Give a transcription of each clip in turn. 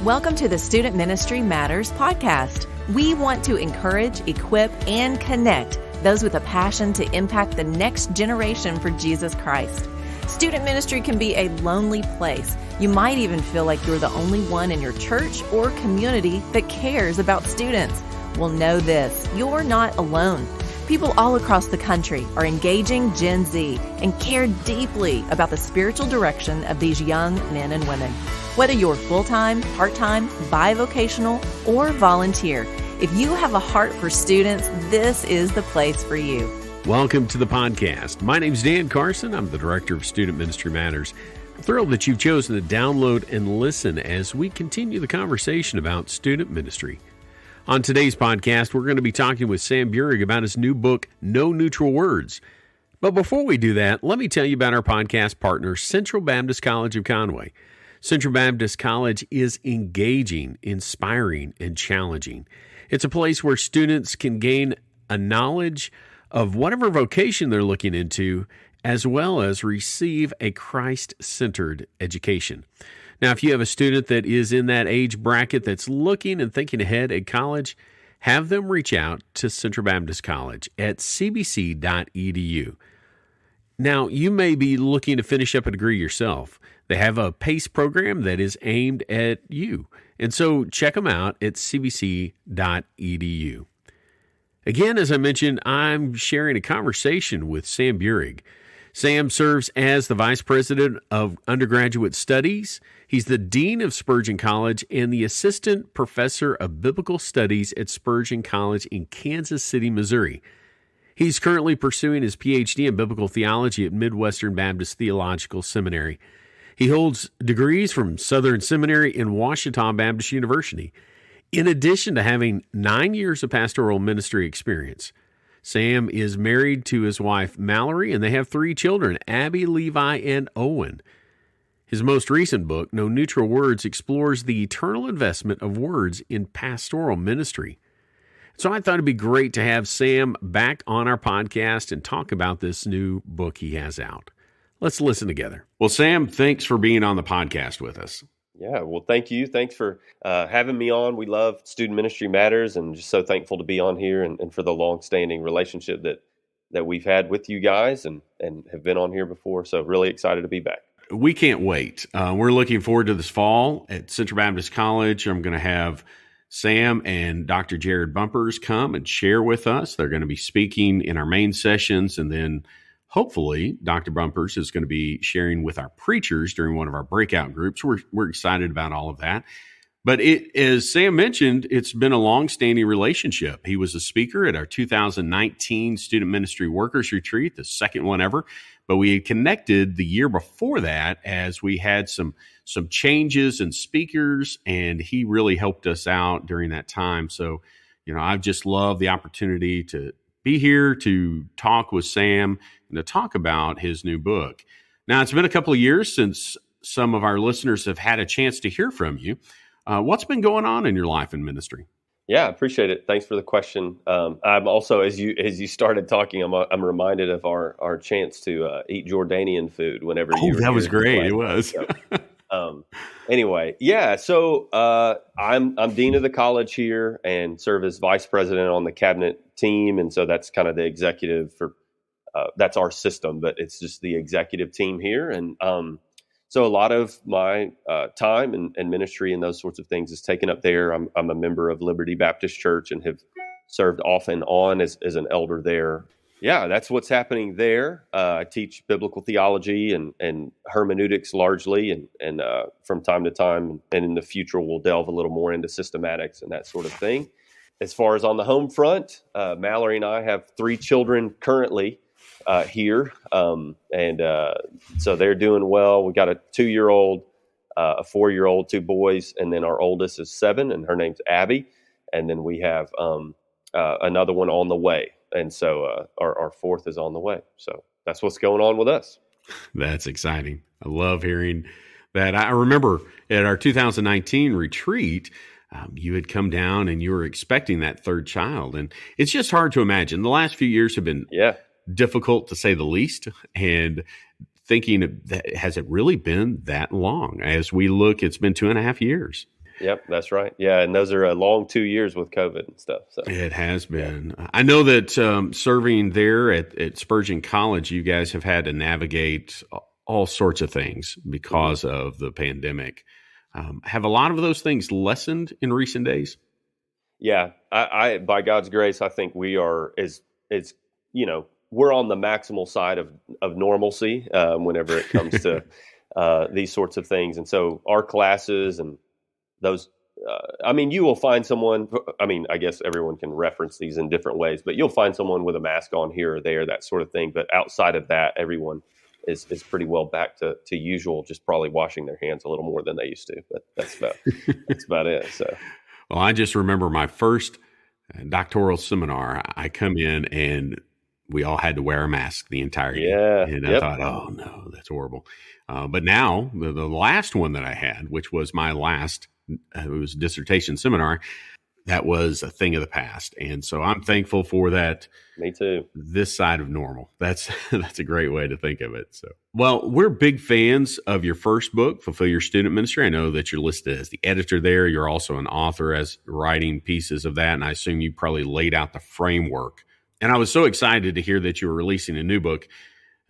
Welcome to the Student Ministry Matters podcast. We want to encourage, equip, and connect those with a passion to impact the next generation for Jesus Christ. Student ministry can be a lonely place. You might even feel like you're the only one in your church or community that cares about students. Well, know this, you're not alone. People all across the country are engaging Gen Z and care deeply about the spiritual direction of these young men and women. Whether you're full-time, part-time, bivocational, or volunteer, if you have a heart for students, this is the place for you. Welcome to the podcast. My name's Dan Carson. I'm the Director of Student Ministry Matters. I'm thrilled that you've chosen to download and listen as we continue the conversation about student ministry. On today's podcast, we're going to be talking with Sam Bierig about his new book, No Neutral Words. But before we do that, let me tell you about our podcast partner, Central Baptist College of Conway. Central Baptist College is engaging, inspiring, and challenging. It's a place where students can gain a knowledge of whatever vocation they're looking into, as well as receive a Christ-centered education. Now, if you have a student that is in that age bracket that's looking and thinking ahead at college, have them reach out to Central Baptist College at cbc.edu. Now, you may be looking to finish up a degree yourself. They have a PACE program that is aimed at you. And so check them out at cbc.edu. Again, as I mentioned, I'm sharing a conversation with Sam Bierig. Sam serves as the Vice President of Undergraduate Studies. He's the Dean of Spurgeon College and the Assistant Professor of Biblical Studies at Spurgeon College in Kansas City, Missouri. He's currently pursuing his PhD in Biblical Theology at Midwestern Baptist Theological Seminary. He holds degrees from Southern Seminary and Ouachita Baptist University, in addition to having 9 years of pastoral ministry experience. Sam is married to his wife, Mallory, and they have 3 children, Abby, Levi, and Owen. His most recent book, No Neutral Words, explores the eternal investment of words in pastoral ministry. So I thought it'd be great to have Sam back on our podcast and talk about this new book he has out. Let's listen together. Well, Sam, thanks for being on the podcast with us. Yeah, well, thank you. Thanks for having me on. We love Student Ministry Matters, and just so thankful to be on here and for the long-standing relationship that we've had with you guys and have been on here before. So really excited to be back. We can't wait. We're looking forward to this fall at Central Baptist College. I'm going to have Sam and Dr. Jared Bumpers come and share with us. They're going to be speaking in our main sessions, and then hopefully, Dr. Bumpers is going to be sharing with our preachers during one of our breakout groups. We're excited about all of that. But as Sam mentioned, it's been a long-standing relationship. He was a speaker at our 2019 Student Ministry Workers Retreat, the second one ever. But we had connected the year before that as we had some changes in speakers, and he really helped us out during that time. So, I've just loved the opportunity to be here to talk with Sam and to talk about his new book. Now, it's been a couple of years since some of our listeners have had a chance to hear from you. What's been going on in your life and ministry? Yeah, I appreciate it. Thanks for the question. I'm also, as you started talking, I'm reminded of our chance to eat Jordanian food whenever you were that here. was great. It was. Anyway, yeah. So I'm dean of the college here and serve as vice president on the cabinet team, and so that's kind of the executive for. That's our system, but it's just the executive team here, and so a lot of my time and ministry and those sorts of things is taken up there. I'm a member of Liberty Baptist Church and have served off and on as an elder there. Yeah, that's what's happening there. I teach biblical theology and hermeneutics largely, and from time to time, and in the future, we'll delve a little more into systematics and that sort of thing. As far as on the home front, Mallory and I have 3 children currently here, and so they're doing well. We got a 2-year-old, a 4-year-old, 2 boys, and then our oldest is 7, and her name's Abby, and then we have another one on the way. And so our 4th is on the way. So that's what's going on with us. That's exciting. I love hearing that. I remember at our 2019 retreat, you had come down and you were expecting that 3rd child. And it's just hard to imagine. The last few years have been difficult, to say the least. And thinking, has it really been that long? As we look, it's been 2.5 years. Yep, that's right. Yeah, and those are a long 2 years with COVID and stuff. So It has been. I know that serving there at Spurgeon College, you guys have had to navigate all sorts of things because of the pandemic. Have a lot of those things lessened in recent days? yeah, I by God's grace, I think we are is we're on the maximal side of normalcy whenever it comes to these sorts of things, and so our classes and those. I mean, you will find someone. I mean, I guess everyone can reference these in different ways, but you'll find someone with a mask on here or there, that sort of thing. But outside of that, everyone is pretty well back to usual. Just probably washing their hands a little more than they used to. But that's about it. So. Well, I just remember my first doctoral seminar. I come in and we all had to wear a mask the entire day. Yeah. And I thought, oh no, that's horrible. But now the last one that I had, which was my last, it was a dissertation seminar, that was a thing of the past. And so I'm thankful for that. Me too. This side of normal. That's a great way to think of it. So, well, we're big fans of your first book, Fulfill Your Student Ministry. I know that you're listed as the editor there. You're also an author as writing pieces of that. And I assume you probably laid out the framework. And I was so excited to hear that you were releasing a new book.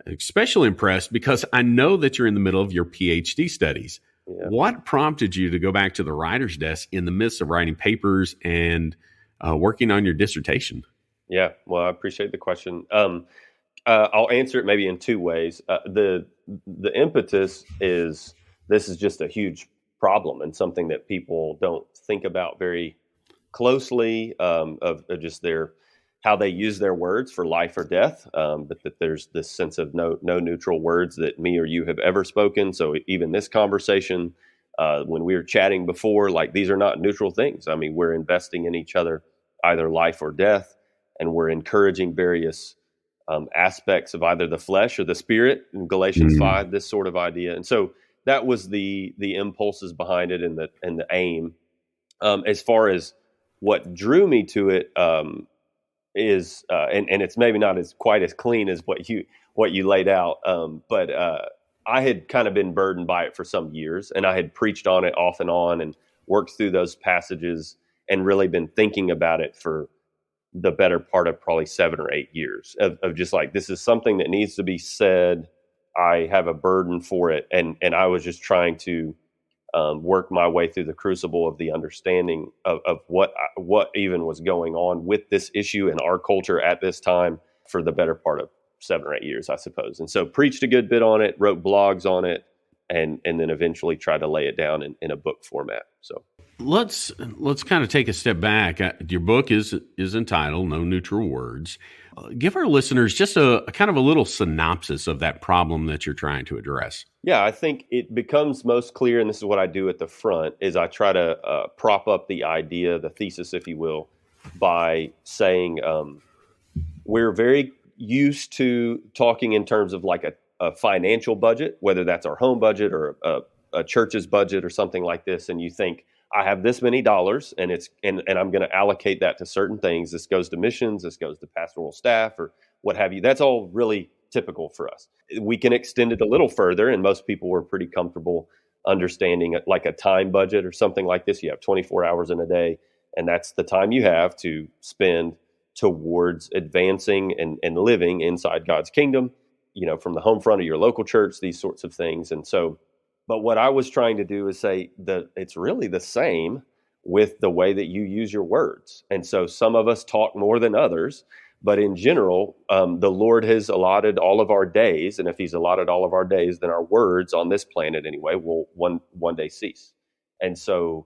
Especially impressed because I know that you're in the middle of your PhD studies. Yeah. What prompted you to go back to the writer's desk in the midst of writing papers and working on your dissertation? Yeah, well, I appreciate the question. I'll answer it maybe in two ways. The impetus is this is just a huge problem and something that people don't think about very closely of just how they use their words for life or death, but that there's this sense of no neutral words that me or you have ever spoken. So even this conversation, when we were chatting before, like these are not neutral things. I mean, we're investing in each other, either life or death, and we're encouraging various aspects of either the flesh or the spirit in Galatians 5, this sort of idea. And so that was the impulses behind it and the aim. As far as what drew me to it, is and it's maybe not quite as clean as what you laid out, but I had kind of been burdened by it for some years, and I had preached on it off and on and worked through those passages and really been thinking about it for the better part of probably 7 or 8 years of just like, this is something that needs to be said. I have a burden for it, and I was just trying to work my way through the crucible of the understanding of what even was going on with this issue in our culture at this time for the better part of 7 or 8 years, I suppose. And so preached a good bit on it, wrote blogs on it, and then eventually tried to lay it down in a book format. So let's kind of take a step back. Your book is entitled No Neutral Words. Give our listeners just a kind of a little synopsis of that problem that you're trying to address. Yeah, I think it becomes most clear, and this is what I do at the front, is I try to prop up the idea, the thesis, if you will, by saying we're very used to talking in terms of like a financial budget, whether that's our home budget or a church's budget or something like this, and you think, I have this many dollars, and I'm going to allocate that to certain things. This goes to missions, this goes to pastoral staff, or what have you. That's all really typical for us. We can extend it a little further, and most people were pretty comfortable understanding it like a time budget or something like this. You have 24 hours in a day, and that's the time you have to spend towards advancing and living inside God's kingdom, from the home front of your local church, these sorts of things. And so, but what I was trying to do is say that it's really the same with the way that you use your words. And so some of us talk more than others, but in general, the Lord has allotted all of our days. And if he's allotted all of our days, then our words on this planet anyway will one day cease. And so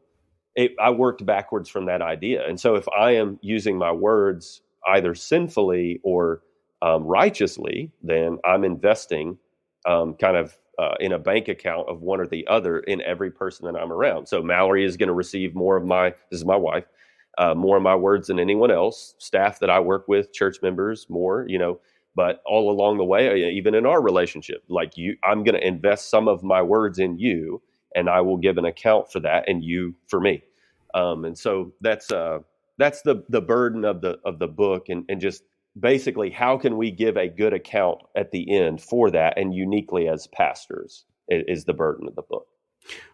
I worked backwards from that idea. And so if I am using my words either sinfully or righteously, then I'm investing in a bank account of one or the other in every person that I'm around. So Mallory is going to receive more of this is my wife, more of my words than anyone else, staff that I work with, church members, more, but all along the way, even in our relationship, like I'm going to invest some of my words in you, and I will give an account for that, and you for me. And so that's the burden of the book, and just basically, how can we give a good account at the end for that, and uniquely as pastors is the burden of the book.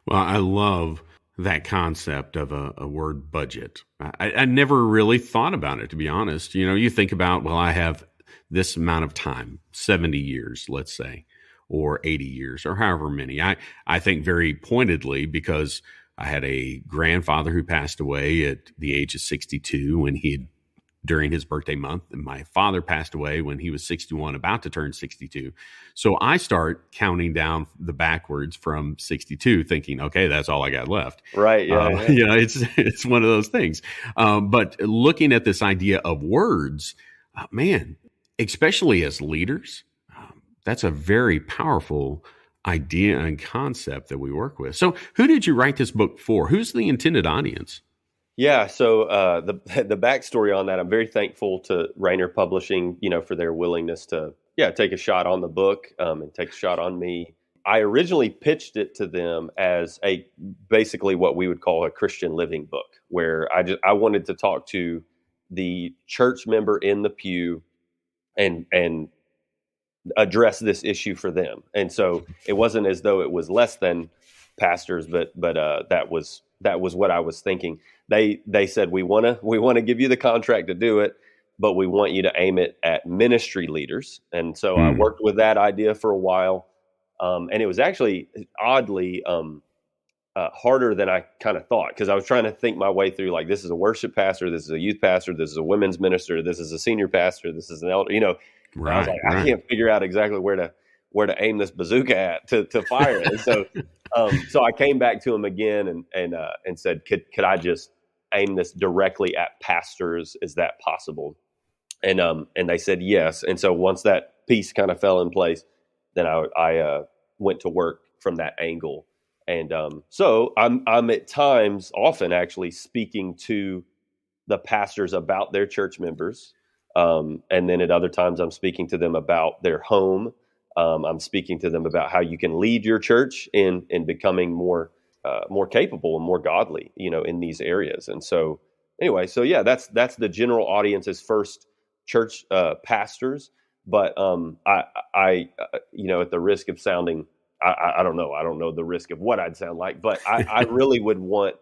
Well, I love that concept of a word budget. I never really thought about it, to be honest. You think about, well, I have this amount of time, 70 years, let's say, or 80 years, or however many. I think very pointedly because I had a grandfather who passed away at the age of 62 during his birthday month, and my father passed away when he was 61, about to turn 62. So I start counting down the backwards from 62, thinking, okay, that's all I got left. Right. Yeah. It's one of those things. But looking at this idea of words, man, especially as leaders, that's a very powerful idea and concept that we work with. So who did you write this book for? Who's the intended audience? Yeah, so the backstory on that, I'm very thankful to Rainer Publishing, for their willingness to take a shot on the book and take a shot on me. I originally pitched it to them as basically what we would call a Christian living book, where I wanted to talk to the church member in the pew and address this issue for them. And so it wasn't as though it was less than pastors, but that was what I was thinking. They said, we want to give you the contract to do it, but we want you to aim it at ministry leaders. And so I worked with that idea for a while. And it was actually oddly harder than I kind of thought, because I was trying to think my way through, like, this is a worship pastor, this is a youth pastor, this is a women's minister, this is a senior pastor, this is an elder, Right, I was like, I can't figure out exactly where to aim this bazooka at to fire it. And so, so I came back to him again and said, could I just aim this directly at pastors? Is that possible? And they said yes. And so once that piece kind of fell in place, then I went to work from that angle. And so I'm at times often actually speaking to the pastors about their church members. And then at other times I'm speaking to them about their home. I'm speaking to them about how you can lead your church in becoming more capable and more godly, in these areas. And so anyway, so yeah, that's the general audience is first church pastors. But I at the risk of sounding, I don't know the risk of what I'd sound like, but I really would want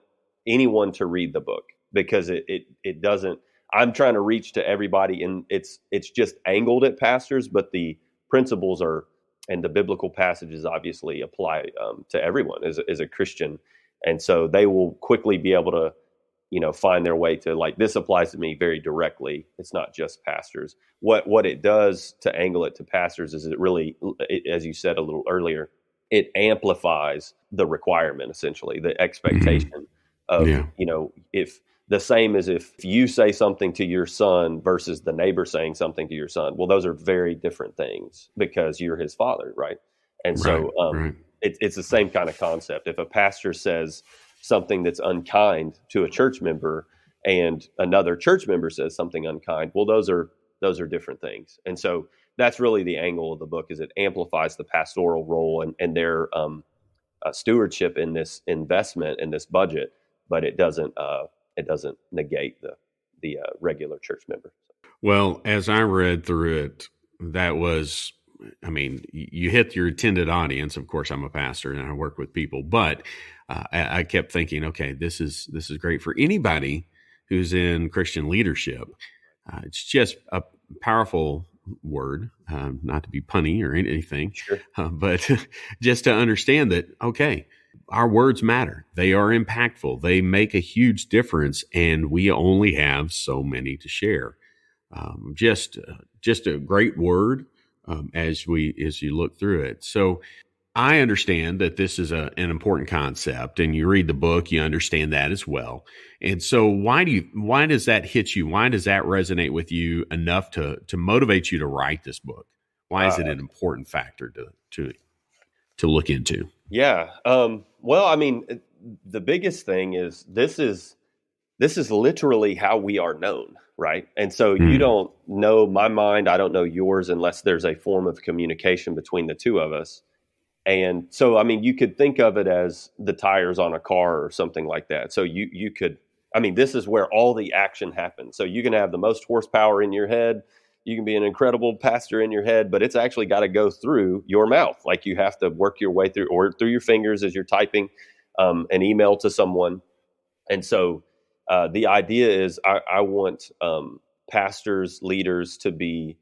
anyone to read the book, because it doesn't. I'm trying to reach to everybody, and it's just angled at pastors, but the principles and the biblical passages obviously apply to everyone as a Christian. And so they will quickly be able to, find their way to, like, this applies to me very directly. It's not just pastors. What it does to angle it to pastors is it really, as you said a little earlier, it amplifies the requirement, essentially, the expectation of, if the same as if you say something to your son versus the neighbor saying something to your son. Well, those are very different things because you're his father, right? And so it's the same kind of concept. If a pastor says something that's unkind to a church member and another church member says something unkind, well, those are different things. And so that's really the angle of the book, is it amplifies the pastoral role and their stewardship in this investment in this budget, but it doesn't negate the regular church member. Well, as I read through it, that was, you hit your intended audience. Of course, I'm a pastor and I work with people, but I kept thinking, okay, this is great for anybody who's in Christian leadership. It's just a powerful word, not to be punny or anything, Sure. But just to understand that, okay, our words matter. They are impactful. They make a huge difference, and we only have so many to share. Just a great word as you look through it. So I understand that this is an important concept, and you read the book, you understand that as well. And so why does that hit you? Why does that resonate with you enough to motivate you to write this book? Why is it an important factor to look into? Yeah. Well, the biggest thing is this is literally how we are known, right? And so you don't know my mind, I don't know yours, unless there's a form of communication between the two of us. And so, you could think of it as the tires on a car or something like that. So you could, this is where all the action happens. So you can have the most horsepower in your head. You can be an incredible pastor in your head, but it's actually got to go through your mouth. Like, you have to work your way through, or through your fingers as you're typing. an email to someone. And so the idea is I want pastors, leaders to be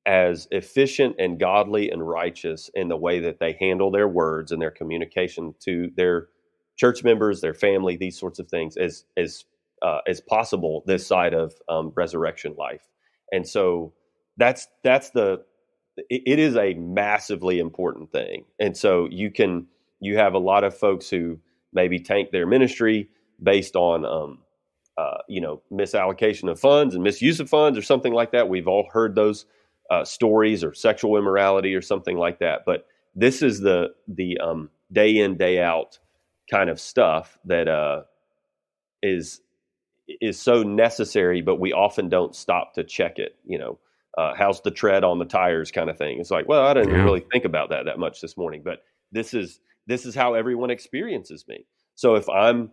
as efficient and godly and righteous in the way that they handle their words and their communication to their church members, their family, these sorts of things as possible this side of resurrection life. And so it is a massively important thing. And so you have a lot of folks who maybe tank their ministry based on misallocation of funds and misuse of funds or something like that. We've all heard those stories, or sexual immorality or something like that. But this is the day in, day out kind of stuff that is so necessary, but we often don't stop to check it. How's the tread on the tires kind of thing. It's like, well, I didn't really think about that much this morning, but this is how everyone experiences me. So if I'm,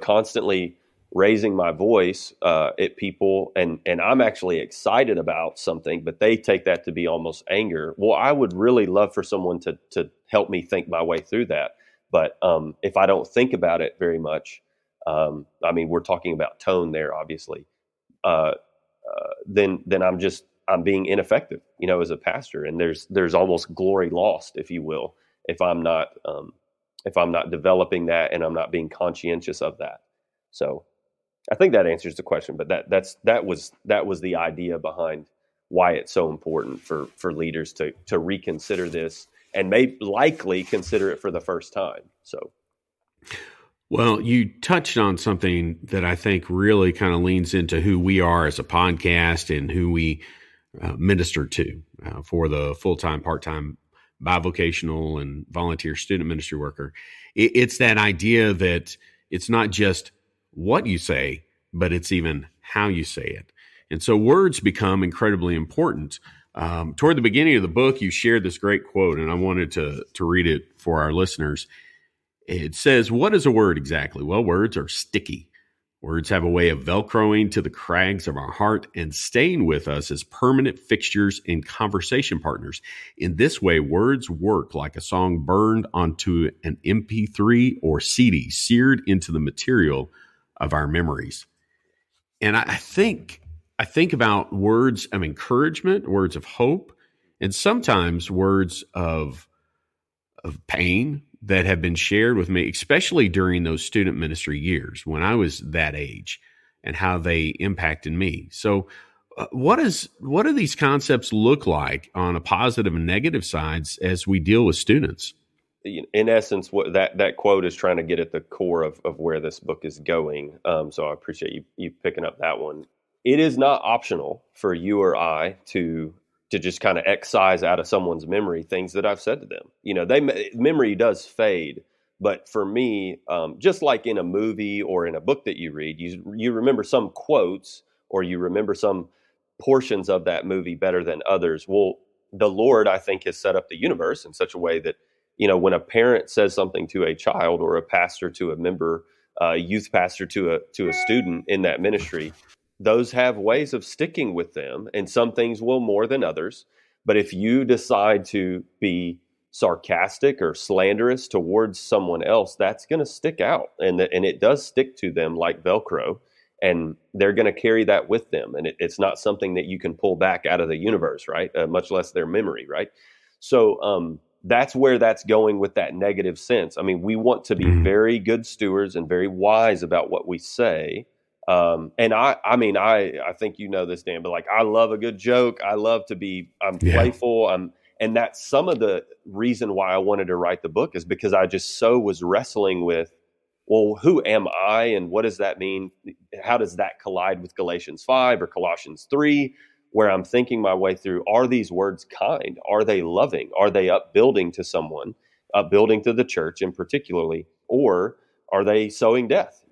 constantly raising my voice at people and I'm actually excited about something, but they take that to be almost anger. Well, I would really love for someone to help me think my way through that. But if I don't think about it very much, we're talking about tone there, obviously, then I'm being ineffective, as a pastor, and there's almost glory lost, if you will, if I'm not developing that and I'm not being conscientious of that. So I think that answers the question, but that was the idea behind why it's so important for leaders to reconsider this and may likely consider it for the first time. So. Well, you touched on something that I think really kind of leans into who we are as a podcast and who we minister to for the full-time, part-time, bivocational, and volunteer student ministry worker. It's that idea that it's not just what you say, but it's even how you say it. And so words become incredibly important. Toward the beginning of the book, you shared this great quote, and I wanted to read it for our listeners. It says, what is a word exactly? Well, words are sticky. Words have a way of velcroing to the crags of our heart and staying with us as permanent fixtures and conversation partners. In this way, words work like a song burned onto an MP3 or CD, seared into the material of our memories. And I think about words of encouragement, words of hope, and sometimes words of pain that have been shared with me, especially during those student ministry years when I was that age, and how they impacted me. So what do these concepts look like on a positive and negative sides as we deal with students? In essence, what that quote is trying to get at the core of where this book is going. So I appreciate you picking up that one. It is not optional for you or I to just kind of excise out of someone's memory things that I've said to them. Memory does fade, but for me, just like in a movie or in a book that you read, you remember some quotes or you remember some portions of that movie better than others. Well, the Lord, I think, has set up the universe in such a way that, when a parent says something to a child, or a pastor to a member, a youth pastor to a student in that ministry, those have ways of sticking with them, and some things will more than others. But if you decide to be sarcastic or slanderous towards someone else, that's going to stick out, and it does stick to them like Velcro, and they're going to carry that with them. And it's not something that you can pull back out of the universe, right? Much less their memory, right? So that's where that's going with that negative sense. I mean, we want to be very good stewards and very wise about what we say. And I think this, Dan, but like, I love a good joke. I love I'm playful. And that's some of the reason why I wanted to write the book, is because I just so was wrestling with, well, who am I and what does that mean? How does that collide with Galatians 5 or Colossians 3, where I'm thinking my way through, are these words kind? Are they loving? Are they upbuilding to someone, upbuilding to the church in particularly, or are they sowing death?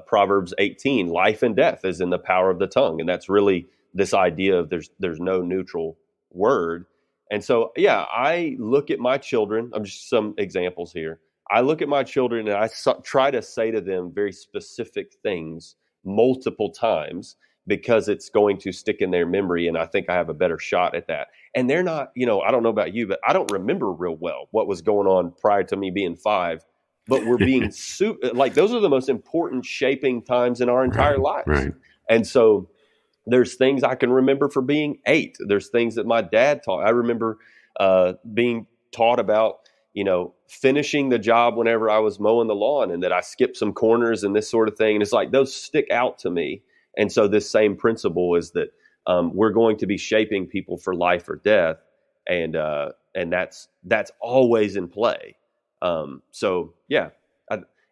Proverbs 18, life and death is in the power of the tongue. And that's really this idea of there's no neutral word. And so, I look at my children. I'm just some examples here. I look at my children and I try to say to them very specific things multiple times, because it's going to stick in their memory. And I think I have a better shot at that. And they're not, I don't know about you, but I don't remember real well what was going on prior to me being 5 but we're being like, those are the most important shaping times in our entire lives. Right. And so there's things I can remember for being 8. There's things that my dad taught. I remember being taught about, finishing the job whenever I was mowing the lawn, and that I skipped some corners and this sort of thing. And it's like, those stick out to me. And so this same principle is that we're going to be shaping people for life or death. And that's always in play. So yeah,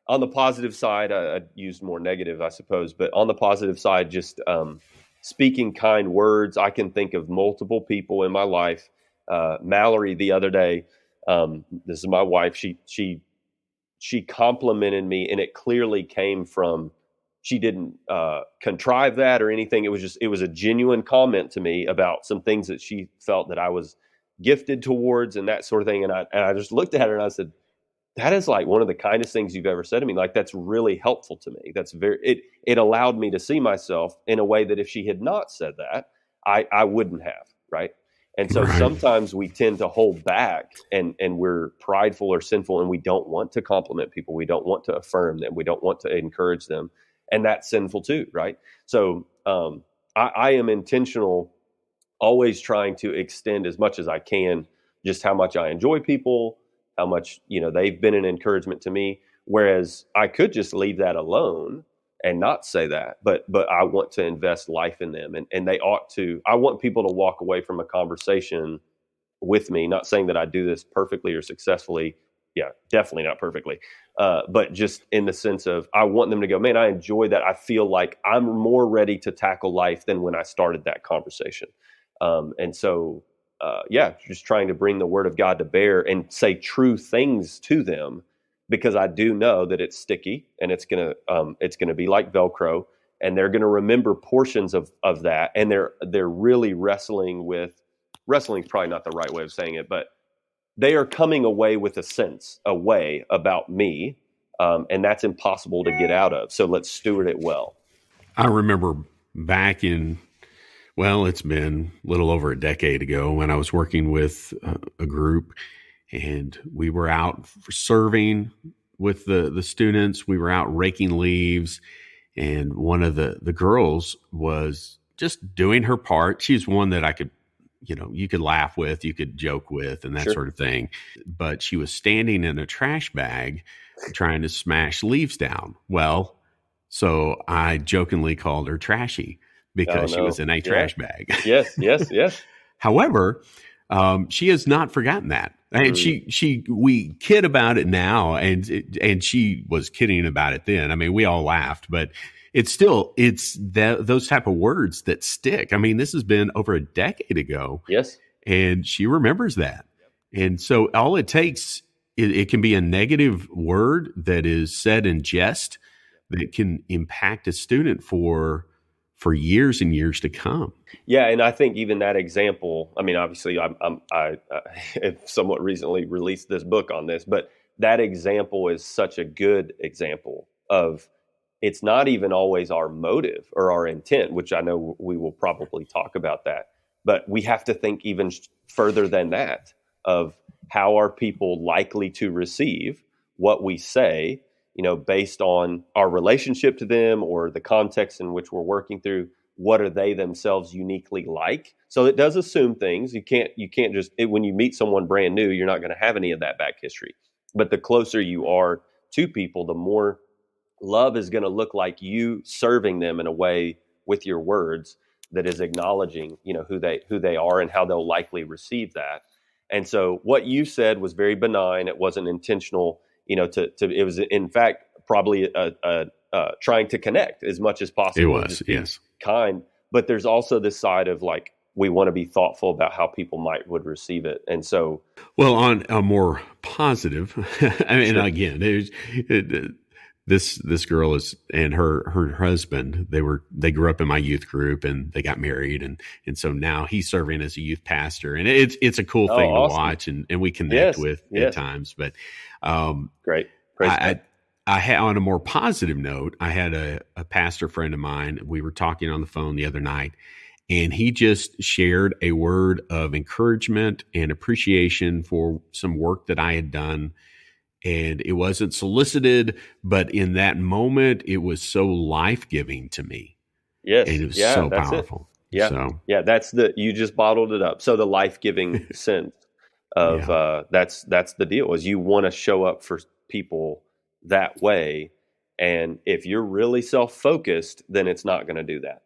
on the positive side, I used more negative, I suppose, but on the positive side, just speaking kind words. I can think of multiple people in my life. Mallory, the other day, this is my wife. She complimented me, and it clearly came from, she didn't contrive that or anything. It was a genuine comment to me about some things that she felt that I was gifted towards and that sort of thing. And I just looked at her and I said, that is like one of the kindest things you've ever said to me. Like, that's really helpful to me. It allowed me to see myself in a way that if she had not said that, I wouldn't have. Right. And so sometimes we tend to hold back and we're prideful or sinful, and we don't want to compliment people. We don't want to affirm them. We don't want to encourage them. And that's sinful too. Right. So I am intentional, always trying to extend as much as I can, just how much I enjoy people, how much, they've been an encouragement to me. Whereas I could just leave that alone and not say that, but I want to invest life in them, and they ought to. I want people to walk away from a conversation with me, not saying that I do this perfectly or successfully. Yeah, definitely not perfectly. But just in the sense of, I want them to go, man, I enjoy that. I feel like I'm more ready to tackle life than when I started that conversation. And so, just trying to bring the word of God to bear and say true things to them, because I do know that it's sticky and it's gonna be like Velcro, and they're gonna remember portions of that, and they're really wrestling's probably not the right way of saying it, but they are coming away with a way about me, and that's impossible to get out of. So let's steward it well. I remember back in, it's been a little over a decade ago, when I was working with a group, and we were out serving with the students. We were out raking leaves, and one of the girls was just doing her part. She's one that I could, you could laugh with, you could joke with, and that Sure. sort of thing. But she was standing in a trash bag trying to smash leaves down. Well, so I jokingly called her trashy because she was in a trash bag. Yes. However, she has not forgotten that. And we kid about it now, and she was kidding about it then. I mean, we all laughed, but it's those type of words that stick. I mean, this has been over a decade ago. Yes. And she remembers that. And so all it takes, it can be a negative word that is said in jest that can impact a student for years and years to come. Yeah, and I think even that example, I mean, obviously I somewhat recently released this book on this, but that example is such a good example of, it's not even always our motive or our intent, which I know we will probably talk about that, but we have to think even further than that, of how are people likely to receive what we say, based on our relationship to them or the context in which we're working through. What are they themselves uniquely like? So it does assume things. You can't just, when you meet someone brand new, you're not going to have any of that back history. But the closer you are to people, the more love is going to look like you serving them in a way with your words that is acknowledging, who they are and how they'll likely receive that. And so what you said was very benign. It wasn't intentional, it was in fact probably trying to connect as much as possible. It was, yes. Kind, but there's also this side of like, we want to be thoughtful about how people would receive it. And so, well, on a more positive, I mean, Sure. Again, this girl and her husband, they grew up in my youth group, and they got married, and so now he's serving as a youth pastor, and it's a cool thing awesome. to watch, and we connect with Yes. at times. But Great. I had, on a more positive note, I had a pastor friend of mine. We were talking on the phone the other night, and he just shared a word of encouragement and appreciation for some work that I had done And it wasn't solicited, but in that moment, it was so life-giving to me. Yes. And it was Yeah, so that's it. powerful. Yeah. So, Yeah, you just bottled it up. So the life-giving sense of yeah. that's the deal, is you want to show up for people that way. And if you're really self-focused, then it's not going to do that.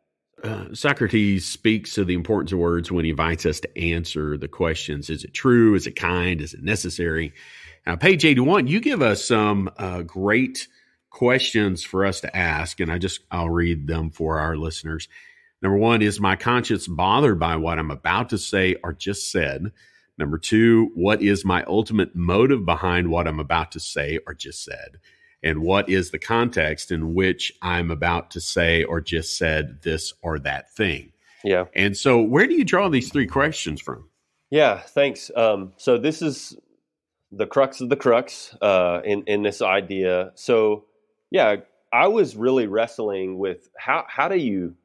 Socrates speaks of the importance of words when he invites us to answer the questions. Is it true? Is it kind? Is it necessary? Page 81, you give us some great questions for us to ask, and I'll read them for our listeners. Number one, is my conscience bothered by what I'm about to say or just said? Number two, what is my ultimate motive behind what I'm about to say or just said? And what is the context in which I'm about to say or just said this or that thing? Yeah. And so where do you draw these three questions from? Yeah, thanks. So this is the crux of the crux in this idea. So yeah, I was really wrestling with how do you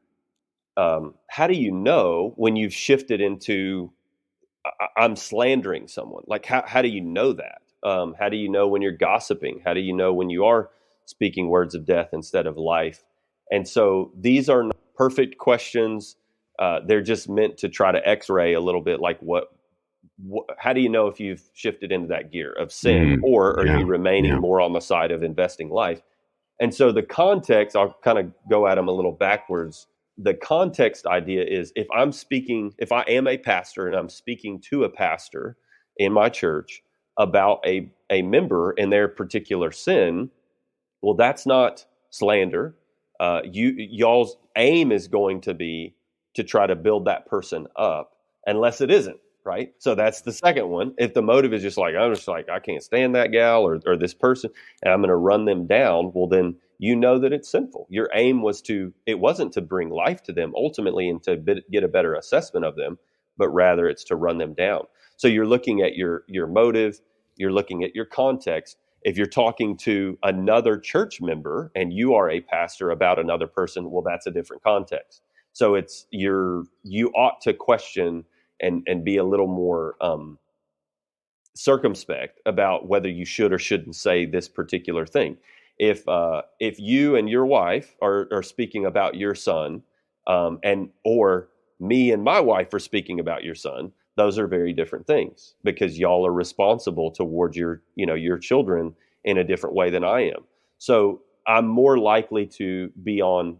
know when you've shifted into I'm slandering someone? Like how do you know that? How do you know when you're gossiping? How do you know when you are speaking words of death instead of life? And so these are not perfect questions. They're just meant to try to X-ray a little bit, like how do you know if you've shifted into that gear of sin, or are you remaining more on the side of investing life? And so the context, I'll kind of go at them a little backwards. The context idea is if I am a pastor and I'm speaking to a pastor in my church about a member and their particular sin, well, that's not slander. Y'all's aim is going to be to try to build that person up, unless it isn't, right? So that's the second one. If the motive is just like, I'm just like, I can't stand that gal or this person, and I'm going to run them down, well, then you know that it's sinful. Your aim it wasn't to bring life to them ultimately and to get a better assessment of them, but rather it's to run them down. So you're looking at your motive, you're looking at your context. If you're talking to another church member and you are a pastor about another person, well, that's a different context. So you ought to question and be a little more circumspect about whether you should or shouldn't say this particular thing. If you and your wife are speaking about your son, or me and my wife are speaking about your son, those are very different things, because y'all are responsible towards your children in a different way than I am. So I'm more likely to be on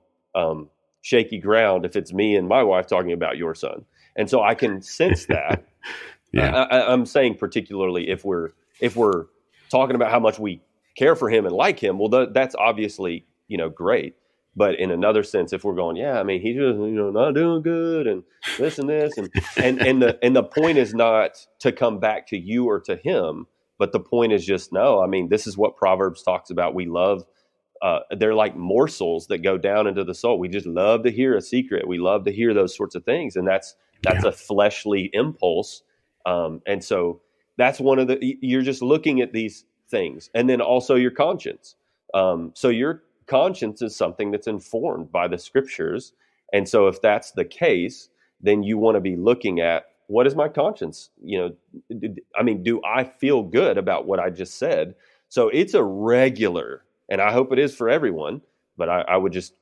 shaky ground if it's me and my wife talking about your son. And so I can sense that. Yeah. I'm saying particularly if we're talking about how much we care for him and like him, well, that's obviously, great. But in another sense, if we're going, yeah, I mean, he's just, not doing good and this and this. And the point is not to come back to you or to him, but the point is just, no, I mean, this is what Proverbs talks about. We love, they're like morsels that go down into the soul. We just love to hear a secret. We love to hear those sorts of things. And that's a fleshly impulse. And so that's you're just looking at these things. And then also your conscience. So your conscience is something that's informed by the scriptures. And so if that's the case, then you want to be looking at, what is my conscience? Do I feel good about what I just said? So it's a regular, and I hope it is for everyone, but I would just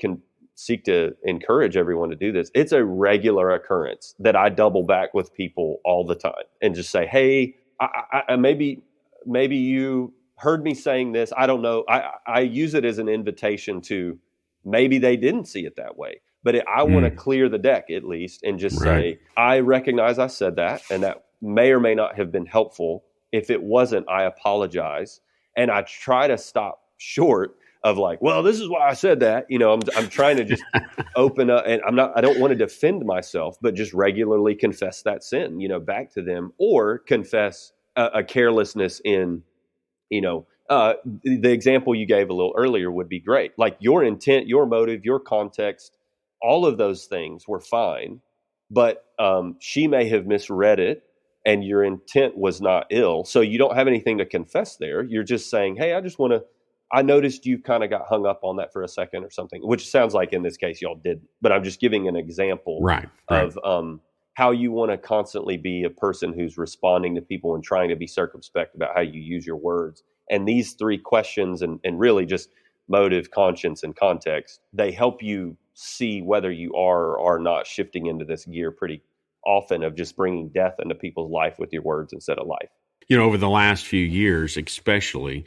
seek to encourage everyone to do this. It's a regular occurrence that I double back with people all the time and just say, hey, I maybe you heard me saying this. I don't know. I use it as an invitation to, maybe they didn't see it that way, but I want to clear the deck at least and just say, I recognize I said that, and that may or may not have been helpful. If it wasn't, I apologize. And I try to stop short of like, well, this is why I said that. I'm trying to just open up, and I don't want to defend myself, but just regularly confess that sin, back to them, or confess a carelessness in, the example you gave a little earlier would be great. Like your intent, your motive, your context, all of those things were fine, but she may have misread it and your intent was not ill. So you don't have anything to confess there. You're just saying, hey, I noticed you kind of got hung up on that for a second or something, which sounds like in this case y'all didn't, but I'm just giving an example of how you want to constantly be a person who's responding to people and trying to be circumspect about how you use your words. And these three questions and really just motive, conscience, and context, they help you see whether you are or are not shifting into this gear pretty often of just bringing death into people's life with your words instead of life. Over the last few years, especially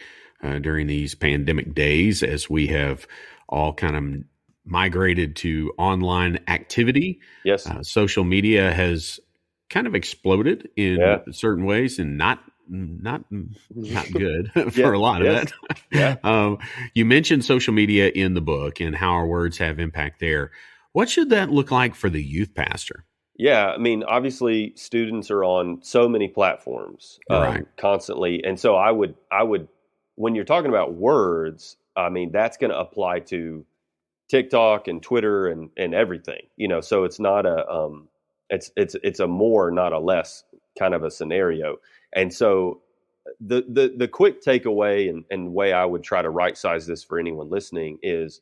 during these pandemic days, as we have all kind of migrated to online activity, Yes. Social media has kind of exploded in certain ways, and not good for a lot of it. Yeah. You mentioned social media in the book and how our words have impact there. What should that look like for the youth pastor? Yeah, I mean, obviously, students are on so many platforms Right. constantly, and so I would, when you're talking about words, I mean, that's going to apply to TikTok and Twitter and everything, So it's not it's a more, not a less kind of a scenario, and so the quick takeaway and way I would try to right size this for anyone listening is,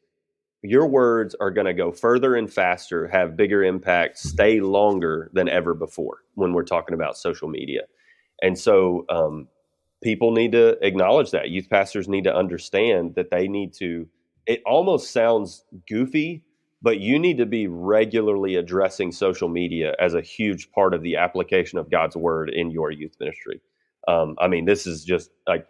your words are going to go further and faster, have bigger impact, stay longer than ever before when we're talking about social media. And so people need to acknowledge that. Youth pastors need to understand that they need to, it almost sounds goofy, but you need to be regularly addressing social media as a huge part of the application of God's word in your youth ministry. I mean, this is just like,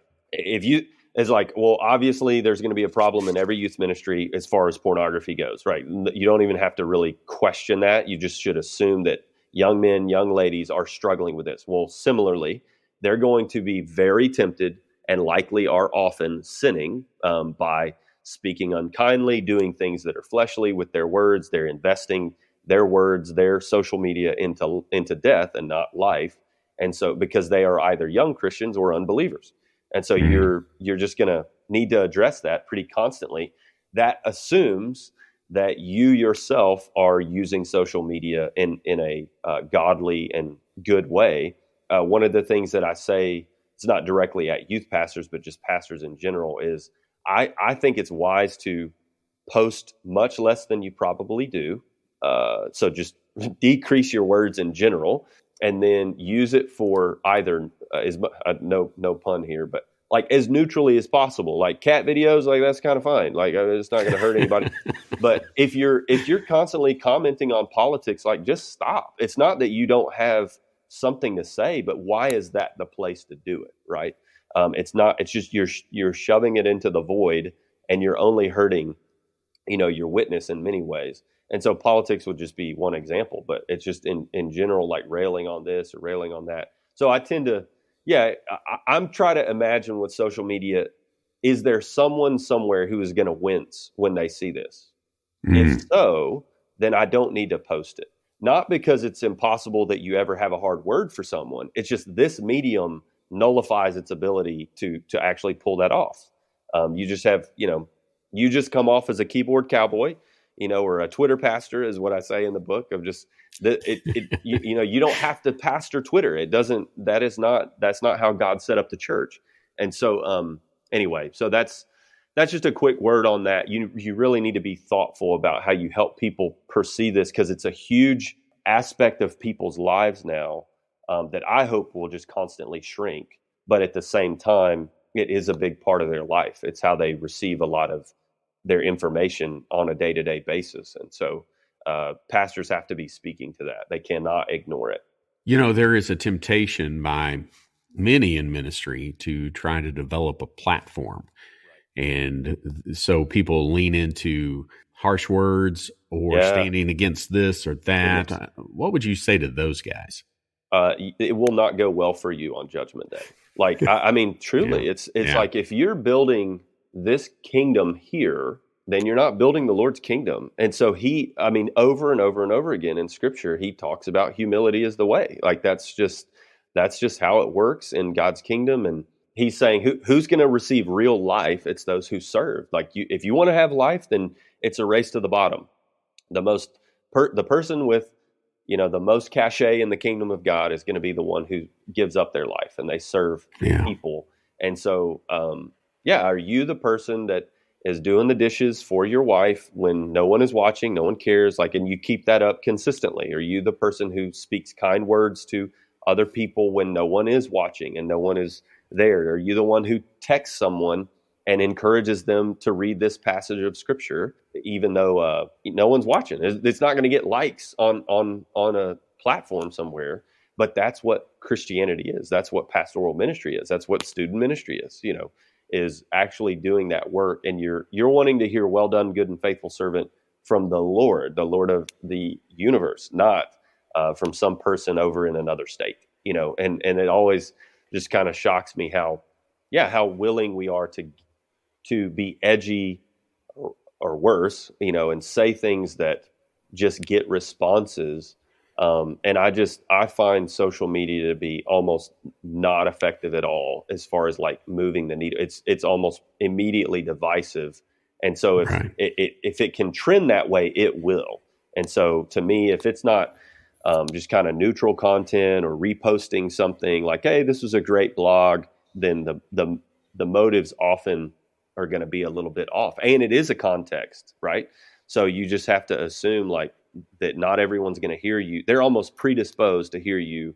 it's like, well, obviously there's going to be a problem in every youth ministry as far as pornography goes, right? You don't even have to really question that. You just should assume that young men, young ladies are struggling with this. Well, similarly, they're going to be very tempted and likely are often sinning by speaking unkindly, doing things that are fleshly with their words. They're investing their words, their social media into death and not life. And so, because they are either young Christians or unbelievers. And so you're just going to need to address that pretty constantly. That assumes that you yourself are using social media in a godly and good way. One of the things that I say, it's not directly at youth pastors, but just pastors in general, is I think it's wise to post much less than you probably do. So just decrease your words in general, and then use it for either no pun here, but like as neutrally as possible. Like cat videos, like that's kind of fine. Like it's not going to hurt anybody. But if you're constantly commenting on politics, like just stop. It's not that you don't have something to say, but why is that the place to do it? Right? It's not. It's just you're shoving it into the void, and you're only hurting, your witness in many ways. And so politics would just be one example, but it's just in general, like railing on this or railing on that. So I tend to, I'm trying to imagine with social media, is there someone somewhere who is going to wince when they see this? If so, then I don't need to post it. Not because it's impossible that you ever have a hard word for someone. It's just this medium nullifies its ability to actually pull that off. You just have, you just come off as a keyboard cowboy, or a Twitter pastor is what I say in the book, of just you don't have to pastor Twitter. That's not how God set up the church. And so, anyway, so that's just a quick word on that. You really need to be thoughtful about how you help people perceive this, because it's a huge aspect of people's lives now that I hope will just constantly shrink. But at the same time, it is a big part of their life. It's how they receive a lot of their information on a day-to-day basis. And so pastors have to be speaking to that. They cannot ignore it. There is a temptation by many in ministry to try to develop a platform. And so people lean into harsh words or standing against this or that. What would you say to those guys? It will not go well for you on Judgment Day. Like, I mean, truly, it's like, if you're building this kingdom here, then you're not building the Lord's kingdom. And so over and over and over again in Scripture, he talks about humility as the way. Like that's just how it works in God's kingdom. And he's saying, who's going to receive real life? It's those who serve. Like if you want to have life, then it's a race to the bottom. The person with, the most cachet in the kingdom of God is going to be the one who gives up their life and they serve people. And so, are you the person that is doing the dishes for your wife when no one is watching, no one cares, and you keep that up consistently? Are you the person who speaks kind words to other people when no one is watching and no one is there? Are you the one who texts someone and encourages them to read this passage of scripture, even though no one's watching? It's not going to get likes on a platform somewhere, but that's what Christianity is. That's what pastoral ministry is. That's what student ministry is, is actually doing that work. And you're wanting to hear, well done, good and faithful servant, from the Lord of the universe, not from some person over in another state, and it always just kind of shocks me how willing we are to be edgy or worse, and say things that just get responses. And I find social media to be almost not effective at all as far as like moving the needle. It's almost immediately divisive. And so if it can trend that way, it will. And so to me, if it's not just kind of neutral content or reposting something like, hey, this was a great blog, then the motives often are going to be a little bit off. And it is a context, right? So you just have to assume like that not everyone's going to hear you. They're almost predisposed to hear you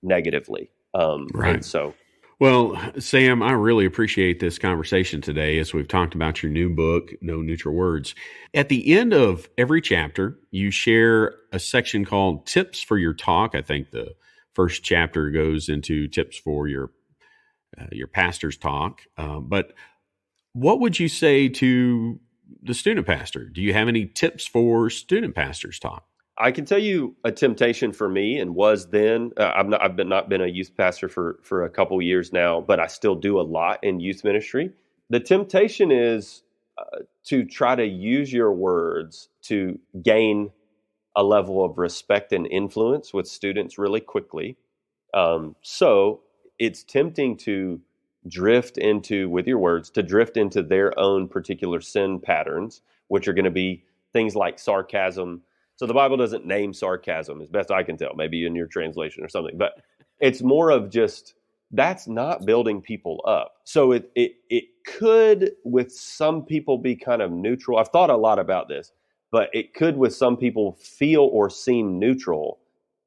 negatively. And so. Well, Sam, I really appreciate this conversation today as we've talked about your new book, No Neutral Words. At the end of every chapter, you share a section called Tips for Your Talk. I think the first chapter goes into tips for your pastor's talk. But what would you say to the student pastor? Do you have any tips for student pastors' talk? I can tell you a temptation for me, and was then. I've not been a youth pastor for a couple years now, but I still do a lot in youth ministry. The temptation is to try to use your words to gain a level of respect and influence with students really quickly. So it's tempting to drift into their own particular sin patterns, which are going to be things like sarcasm. So the Bible doesn't name sarcasm, as best I can tell, maybe in your translation or something, but it's more of just, that's not building people up. So it could with some people be kind of neutral. I've thought a lot about this, but it could with some people feel or seem neutral,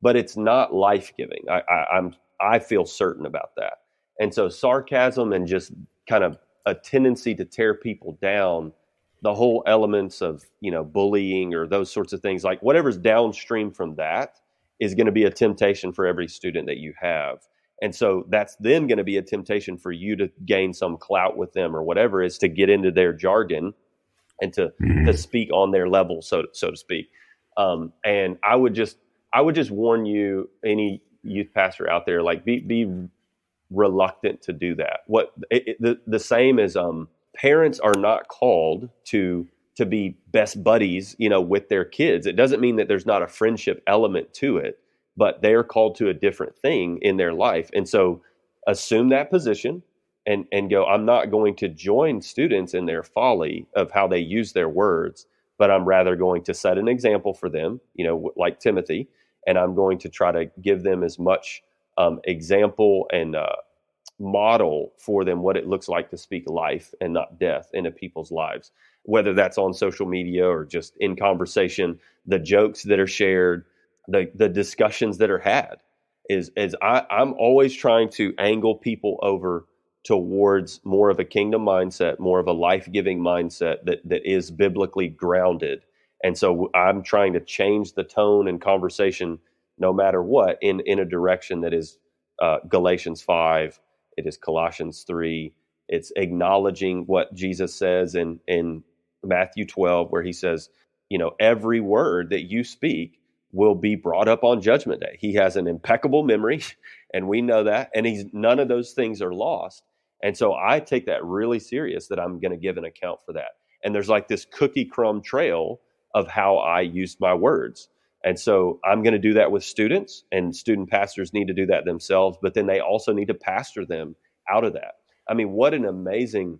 but it's not life-giving. I feel certain about that. And so sarcasm and just kind of a tendency to tear people down, the whole elements of, bullying or those sorts of things, like whatever's downstream from that is going to be a temptation for every student that you have. And so that's then going to be a temptation for you to gain some clout with them or whatever, is to get into their jargon and to speak on their level, so to speak. And I would just warn you, any youth pastor out there, like be reluctant to do that. The same as parents are not called to be best buddies, with their kids. It doesn't mean that there's not a friendship element to it, but they're called to a different thing in their life. And so assume that position and go, I'm not going to join students in their folly of how they use their words, but I'm rather going to set an example for them, like Timothy, and I'm going to try to give them as much example and model for them what it looks like to speak life and not death into people's lives, whether that's on social media or just in conversation, the jokes that are shared, the discussions that are had. I'm always trying to angle people over towards more of a kingdom mindset, more of a life-giving mindset that is biblically grounded. And so I'm trying to change the tone and conversation, no matter what, in a direction that is Galatians 5, it is Colossians 3, it's acknowledging what Jesus says in Matthew 12, where he says, every word that you speak will be brought up on Judgment Day. He has an impeccable memory, and we know that, and none of those things are lost. And so I take that really serious, that I'm going to give an account for that. And there's like this cookie crumb trail of how I used my words. And so I'm going to do that with students, and student pastors need to do that themselves, but then they also need to pastor them out of that. I mean, what an amazing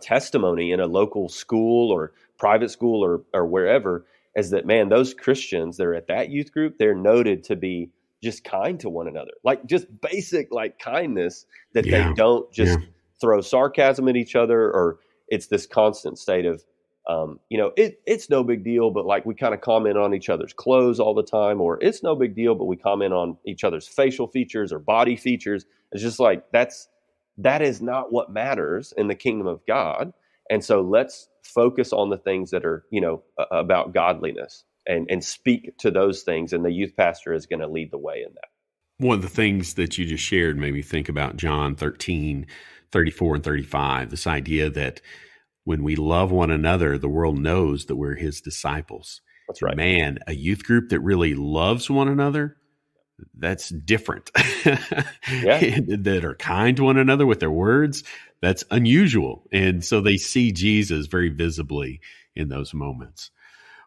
testimony in a local school or private school or wherever, is that, man, those Christians that are at that youth group, they're noted to be just kind to one another, like just basic like kindness, that they don't just throw sarcasm at each other, or it's this constant state of, it's no big deal, but like we kind of comment on each other's clothes all the time, or it's no big deal, but we comment on each other's facial features or body features. It's just like, that's that is not what matters in the kingdom of God. And so let's focus on the things that are, about godliness and speak to those things. And the youth pastor is going to lead the way in that. One of the things that you just shared made me think about John 13, 34 and 35, this idea that when we love one another, the world knows that we're his disciples. That's right. Man, a youth group that really loves one another, that's different. Yeah. That are kind to one another with their words, that's unusual. And so they see Jesus very visibly in those moments.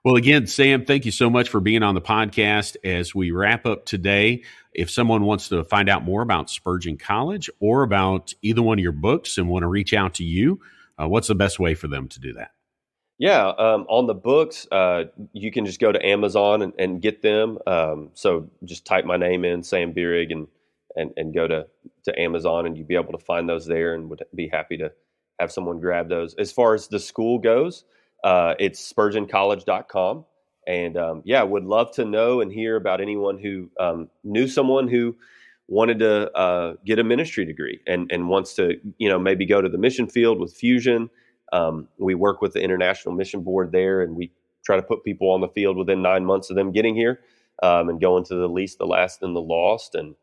Well, again, Sam, thank you so much for being on the podcast. As we wrap up today, if someone wants to find out more about Spurgeon College or about either one of your books and want to reach out to you, what's the best way for them to do that? Yeah, on the books, you can just go to Amazon and get them. So just type my name in, Sam Bierig, and go to Amazon, and you'll be able to find those there, and would be happy to have someone grab those. As far as the school goes, it's spurgeoncollege.com. And would love to know and hear about anyone who knew someone who wanted to get a ministry degree and wants to, maybe go to the mission field with Fusion. We work with the International Mission Board there, and we try to put people on the field within 9 months of them getting here, and going to the least, the last, and the lost. And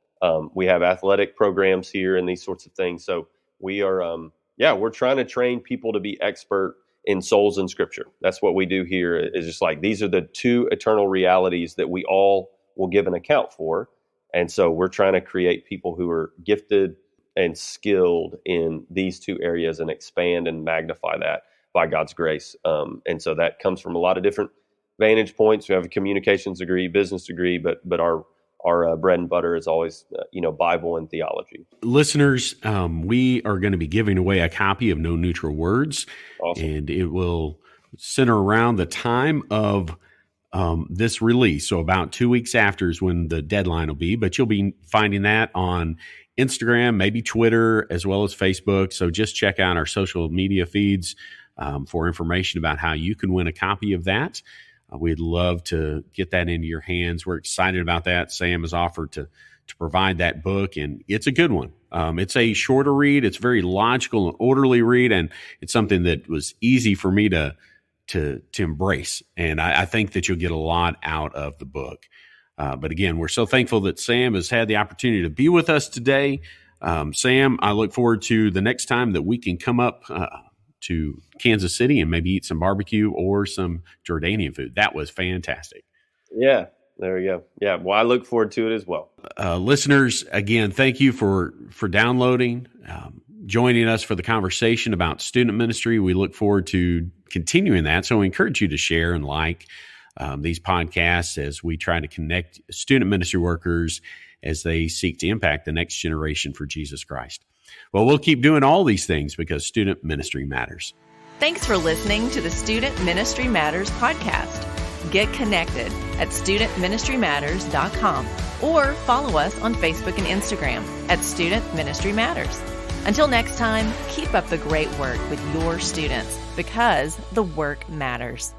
we have athletic programs here and these sorts of things. So we are, we're trying to train people to be expert in souls in Scripture. That's what we do here. Is just like, these are the two eternal realities that we all will give an account for. And so we're trying to create people who are gifted and skilled in these two areas and expand and magnify that by God's grace. And so that comes from a lot of different vantage points. We have a communications degree, business degree, but our bread and butter is always, Bible and theology. Listeners, we are going to be giving away a copy of No Neutral Words. Awesome. And it will center around the time of this release. So about 2 weeks after is when the deadline will be, but you'll be finding that on Instagram, maybe Twitter, as well as Facebook. So just check out our social media feeds for information about how you can win a copy of that. We'd love to get that into your hands. We're excited about that. Sam has offered to provide that book, and it's a good one. It's a shorter read. It's very logical and orderly read, and it's something that was easy for me to embrace. And I think that you'll get a lot out of the book. But again, we're so thankful that Sam has had the opportunity to be with us today. Sam, I look forward to the next time that we can come up to Kansas City and maybe eat some barbecue or some Jordanian food. That was fantastic. Yeah, there we go. Yeah, well, I look forward to it as well. Listeners, again, thank you for downloading, joining us for the conversation about student ministry. We look forward to continuing that. So I encourage you to share and like these podcasts as we try to connect student ministry workers as they seek to impact the next generation for Jesus Christ. Well, we'll keep doing all these things because student ministry matters. Thanks for listening to the Student Ministry Matters podcast. Get connected at studentministrymatters.com or follow us on Facebook and Instagram at Student Ministry Matters. Until next time, keep up the great work with your students because the work matters.